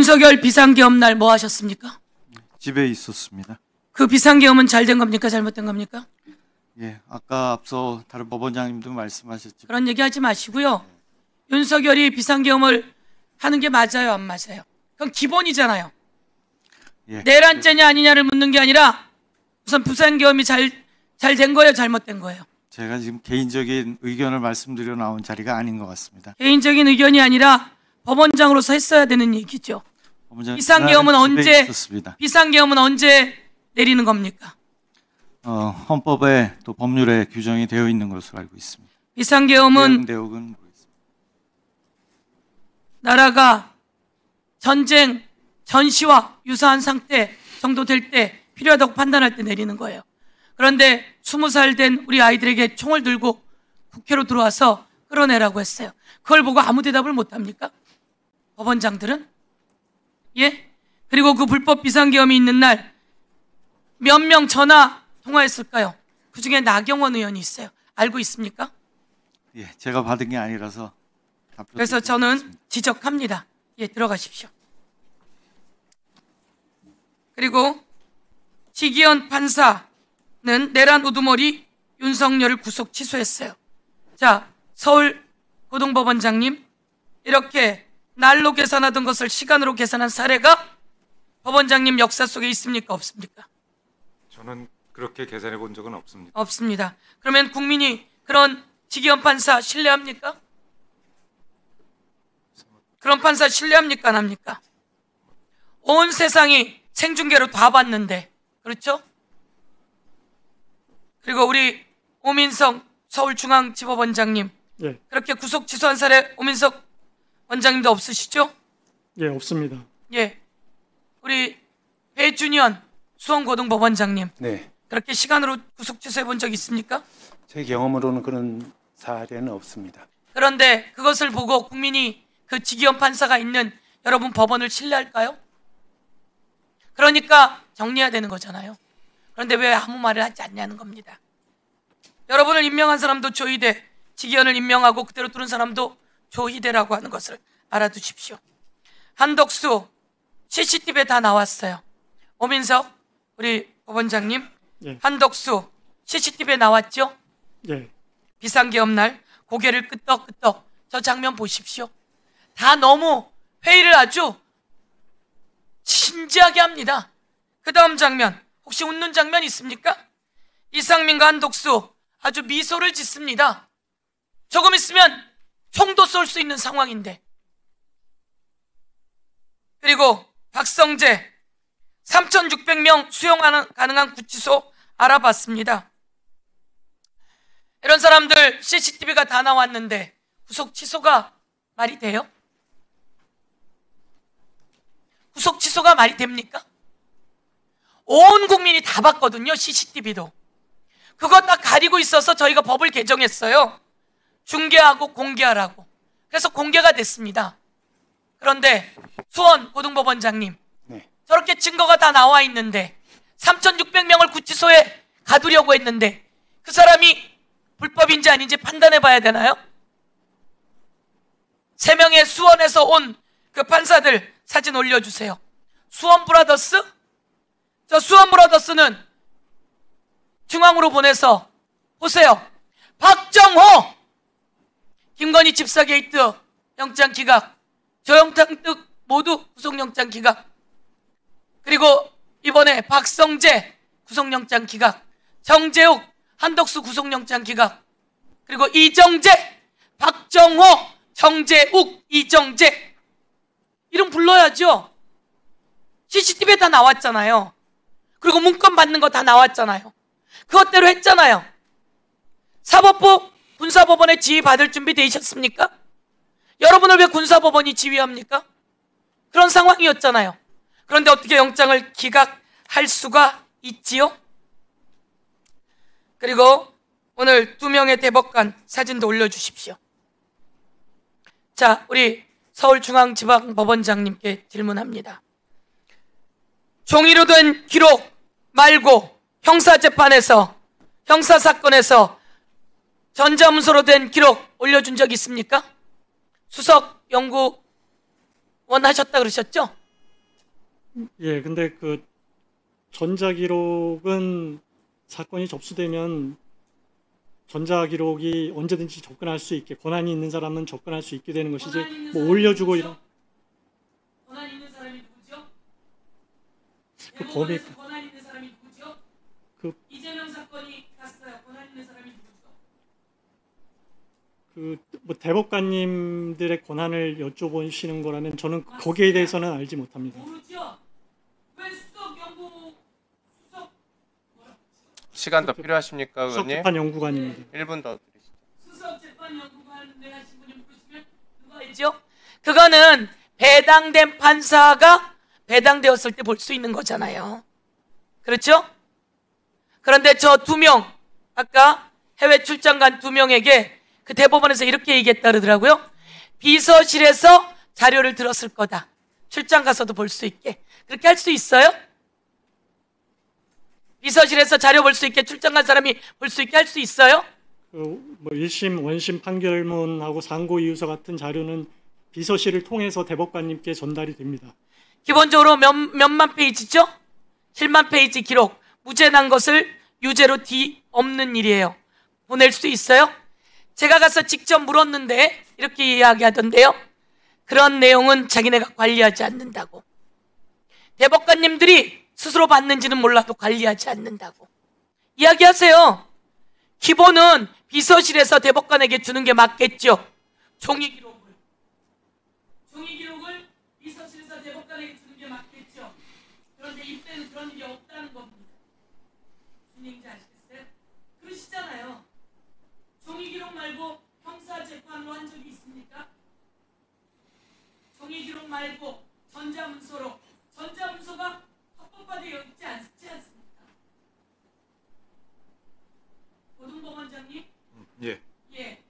윤석열 비상계엄 날 뭐 하셨습니까? 집에 있었습니다. 그 비상계엄은 잘 된 겁니까? 잘못된 겁니까? 예, 아까 앞서 다른 법원장님도 말씀하셨지만 그런 얘기 하지 마시고요. 윤석열이 비상계엄을 하는 게 맞아요, 안 맞아요? 그건 기본이잖아요. 예, 내란죄냐 아니냐를 묻는 게 아니라 우선 비상계엄이 잘 된 거예요, 잘못된 거예요? 제가 지금 개인적인 의견을 말씀드려 나온 자리가 아닌 것 같습니다. 개인적인 의견이 아니라 법원장으로서 했어야 되는 얘기죠. 법원장님, 비상계엄은 집에 있었습니다. 비상계엄은 언제 내리는 겁니까? 헌법에 또 법률에 규정이 되어 있는 것으로 알고 있습니다. 비상계엄은 내용은 모르겠습니다. 나라가 전쟁, 전시와 유사한 상태 정도 될 때 필요하다고 판단할 때 내리는 거예요. 그런데 20살 된 우리 아이들에게 총을 들고 국회로 들어와서 끌어내라고 했어요. 그걸 보고 아무 대답을 못 합니까? 법원장들은? 예? 그리고 그 불법 비상계엄이 있는 날 몇 명 전화 통화했을까요? 그 중에 나경원 의원이 있어요. 알고 있습니까? 예, 제가 받은 게 아니라서 그래서 저는 지적합니다. 예, 들어가십시오. 그리고 지기현 판사는 내란 우두머리 윤석열을 구속 취소했어요. 자, 서울 고등법원장님, 이렇게 날로 계산하던 것을 시간으로 계산한 사례가 법원장님 역사 속에 있습니까? 없습니까? 저는 그렇게 계산해 본 적은 없습니다. 없습니다. 그러면 국민이 그런 지기현 판사 신뢰합니까? 그런 판사 신뢰합니까? 안 합니까? 온 세상이 생중계로 다 봤는데, 그렇죠? 그리고 우리 오민석 서울중앙지법원장님, 예, 그렇게 구속 취소한 사례 오민석 원장님도 없으시죠? 예, 없습니다. 예, 우리 배준현 수원고등법원장님, 네, 그렇게 시간으로 구속 취소해 본 적 있습니까? 제 경험으로는 그런 사례는 없습니다. 그런데 그것을 보고 국민이 그 지기현 판사가 있는 여러분 법원을 신뢰할까요? 그러니까 정리해야 되는 거잖아요. 그런데 왜 아무 말을 하지 않냐는 겁니다. 여러분을 임명한 사람도 조희대, 지기현을 임명하고 그대로 두는 사람도 조희대라고 하는 것을 알아두십시오. 한덕수 CCTV에 다 나왔어요. 오민석 우리 법원장님, 예, 한덕수 CCTV에 나왔죠? 예, 비상계엄 날 고개를 끄덕끄덕, 저 장면 보십시오. 다 너무 회의를 아주 진지하게 합니다. 그 다음 장면, 혹시 웃는 장면 있습니까? 이상민과 한덕수 아주 미소를 짓습니다. 조금 있으면 총도 쏠 수 있는 상황인데. 그리고 박성재 3,600명 수용 가능한 구치소 알아봤습니다. 이런 사람들 CCTV가 다 나왔는데 구속 취소가 말이 돼요? 구속 취소가 말이 됩니까? 온 국민이 다 봤거든요, CCTV도. 그거 다 가리고 있어서 저희가 법을 개정했어요. 중계하고 공개하라고. 그래서 공개가 됐습니다. 그런데 수원 고등법원장님, 네, 저렇게 증거가 다 나와 있는데 3,600명을 구치소에 가두려고 했는데 그 사람이 불법인지 아닌지 판단해 봐야 되나요? 3명의 수원에서 온 그 판사들 사진 올려주세요. 수원 브라더스? 저 수원 브라더스는 중앙으로 보내서 보세요. 박정호! 김건희 집사 게이트 영장 기각, 조영탁 등 모두 구속영장 기각, 그리고 이번에 박성재 구속영장 기각, 정재욱, 한덕수 구속영장 기각, 그리고 이정재, 박정호, 정재욱, 이정재 이름 불러야죠. CCTV에 다 나왔잖아요. 그리고 문건 받는 거 다 나왔잖아요. 그것대로 했잖아요. 사법부 군사법원에 지휘 받을 준비 되셨습니까? 여러분을 왜 군사법원이 지휘합니까? 그런 상황이었잖아요. 그런데 어떻게 영장을 기각할 수가 있지요? 그리고 오늘 2명의 대법관 사진도 올려주십시오. 자, 우리 서울중앙지방법원장님께 질문합니다. 종이로 된 기록 말고 형사재판에서, 형사사건에서 전자문서로 된 기록 올려준 적 있습니까? 수석 연구원 하셨다 그러셨죠? 예, 근데 그 전자기록은 사건이 접수되면 전자기록이 언제든지 접근할 수 있게, 권한이 있는 사람은 접근할 수 있게 되는 것이지, 권한 있는 뭐 사람이 올려주고 누구죠? 이런. 권한 있는 사람이 누구죠? 그 대법원에서 권한 있는 사람이 누구죠? 그- 이재명 사건이 갔어요. 권한 있는 사람이 누구죠? 뭐 대법관님들의 권한을 여쭤보시는 거라면 저는 거기에 대해서는 알지 못합니다. 모르죠? 왜 수석 연구 수석 시간 더 필요하십니까, 의원님? 수석재판 연구관입니다. 1분 더 드리시죠. 수석 재판 연구관에 하신 분이 모르시면 누가 있죠? 그거는 배당된 판사가 배당되었을 때 볼 수 있는 거잖아요. 그렇죠? 그런데 저 2명, 아까 해외 출장 간 2명에게 그 대법원에서 이렇게 얘기했다 그러더라고요. 비서실에서 자료를 들었을 거다. 출장 가서도 볼 수 있게. 그렇게 할 수 있어요? 비서실에서 자료 볼 수 있게 출장 간 사람이 볼 수 있게 할 수 있어요? 뭐 1심, 원심 판결문하고 상고 이유서 같은 자료는 비서실을 통해서 대법관님께 전달이 됩니다. 기본적으로 몇만 페이지죠? 7만 페이지 기록. 무죄 난 것을 유죄로 뒤엎는 일이에요. 보낼 수 있어요? 제가 가서 직접 물었는데 이렇게 이야기하던데요. 그런 내용은 자기네가 관리하지 않는다고. 대법관님들이 스스로 받는지는 몰라도 관리하지 않는다고. 이야기하세요. 기본은 비서실에서 대법관에게 주는 게 맞겠죠. 종이 기록을 비서실에서 대법관에게 주는 게 맞겠죠. 그런데 이때는 그런 일이 없다는 겁니다. 무슨 얘기인지 아시겠어요? 그러시잖아요. 종이 기록 말고 형사 재판으로 한 적이 있습니까? 종이 기록 말고 전자문서로. 전자문서가 합법화되어 있지 않습니까? 고등법원장님? 예. 예.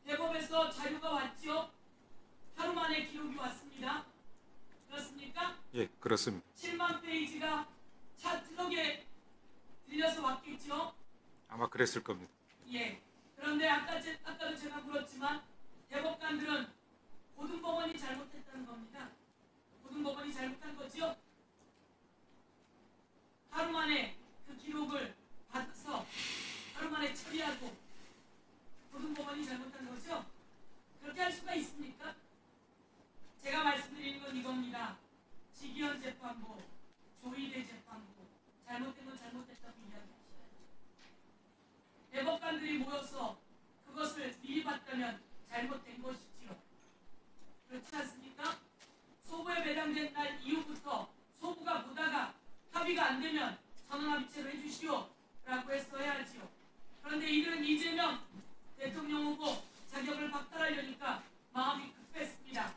대법에서 자료가 왔죠? 하루 만에 기록이 왔습니다. 그렇습니까? 예, 그렇습니다. 7만 페이지가 차 트럭에 들려서 왔겠죠? 아마 그랬을 겁니다. 예. 그런데 아까도 제가 물었지만 대법관들은 고등법원이 잘못했다는 겁니다. 고등법원이 잘못한 거죠? 하루 만에 그 기록을 받아서 하루 만에 처리하고 고등법원이 잘못한 거죠? 그렇게 할 수가 있습니까? 제가 말씀드리는 건 이겁니다. 지기현 재판부, 조희대 재판부, 잘못된 건 잘못됐다고 이야기하셔요. 대법관들이 모여서 그것을 미리 봤다면 잘못된 것이지요. 그렇지 않습니까? 소부에 배당된 날 이후부터 소부가 보다가 합의가 안 되면 전원합의체로 해주시오 라고 했어야지요. 그런데 이들은 이재명 대통령 후보 자격을 박탈하려니까 마음이 급했습니다.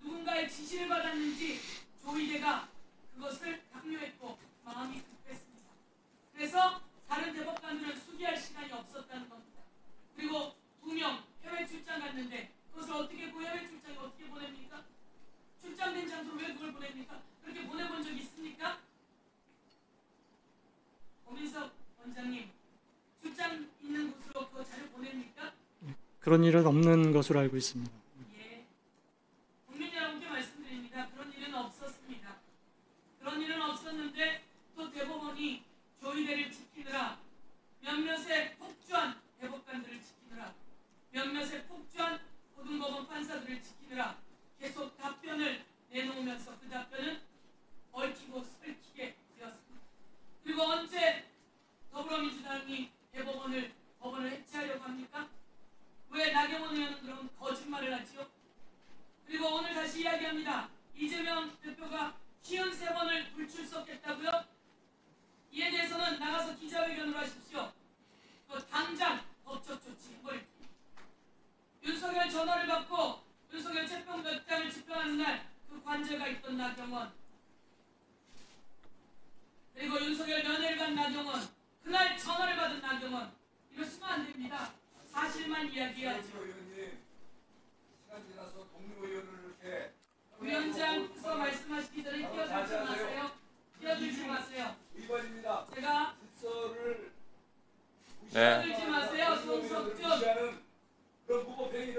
누군가의 지시를 받았는지 조희대가 그것을 강요했고 마음이 급했습니다. 그래서 다른 대법관들은 수기할 시간이 없었다는 겁니다. 그리고 2명 해외 출장 갔는데 그것을 어떻게 그 해외 출장을 어떻게 보냅니까? 출장된 장소로 왜 그걸 보냅니까? 그렇게 보내본 적 있습니까? 고민석 원장님, 출장 있는 곳으로 그 자료 보냅니까? 그런 일은 없는 것으로 알고 있습니다. 예. 국민 여러분께 말씀드립니다. 그런 일은 없었습니다. 그런 일은 없었는데 또 대법원이 조희대를 지키느라 몇몇의 폭주한 대법관들을 지키느라 몇몇의 폭주한 고등법원 판사들을 지키느라 계속 답변을 내놓으면서 그 답변은 얽히고 설키게 되었습니다. 그리고 언제 더불어민주당이 법원을 해체하려고 합니까? 왜 나경원 의원은 그런 거짓말을 하지요? 그리고 오늘 다시 이야기합니다. 이재명 대표가 53번을 불출석했다고요? 이에 대해서는 나가서 기자회견을 하십시오. 당장 법적 조치 뭘? 윤석열 전화를 받고 윤석열 채평장을 집행하는 날 그 관제가 있던 나경원, 그리고 윤석열 면회를 간 나경원, 그날 전화를 받은 나경원, 이러시면 안 됩니다. 사실만 이야기해야죠. 위원장께서 말씀하시기 전에 끼어들지 마세요. 끼어들지 마세요. 제가 네. 끼어들지 마세요. 송석준.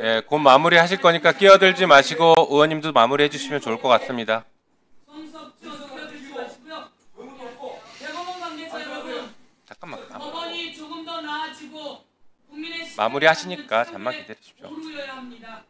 예, 곧 마무리하실 거니까 끼어들지 마시고 의원님도 마무리해 주시면 좋을 것 같습니다. 마무리하시니까 잠만 기다리십시오. 모르여야 합니다.